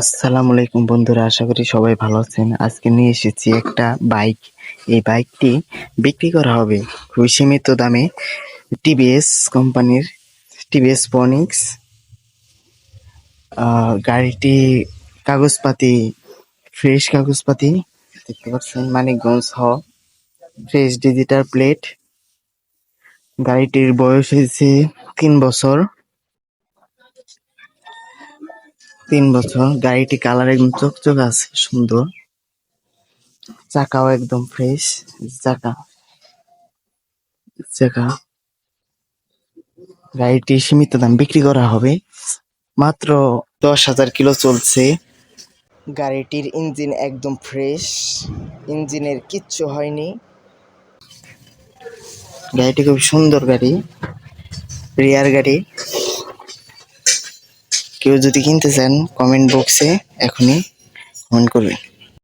আসসালামু আলাইকুম বন্ধুরা, আশা করি সবাই ভালো আছেন। আজকে নিয়ে এসেছি একটা বাইক। এই বাইকটি বিক্রি করা হবে খুবই সীমিত দামে। টিভিএস কোম্পানির টিভিএস ফোনিক্স। গাড়িটি কাগজপাতি ফ্রেশ কাগজপাতি দেখতে পাচ্ছেন, মানিকগঞ্জ ফ্রেশ ডিজিটাল প্লেট। গাড়িটির বয়স হয়েছে 3 বছর। 3 বছর। গাড়িটি কালার একদম চকচক আছে, সুন্দর। চাকাও একদম ফ্রেশ। চাকা চাকা গাড়িটি সীমিত দাম বিক্রি করা হবে। মাত্র 10,000 কিলো চলছে। গাড়িটির ইঞ্জিন একদম ফ্রেশ, ইঞ্জিনের কিচ্ছু হয়নি। গাড়িটি খুব সুন্দর গাড়ি, রেয়ার গাড়ি। কেউ যদি কিনতে চান কমেন্ট বক্সে এখনই কমেন্ট করবেন।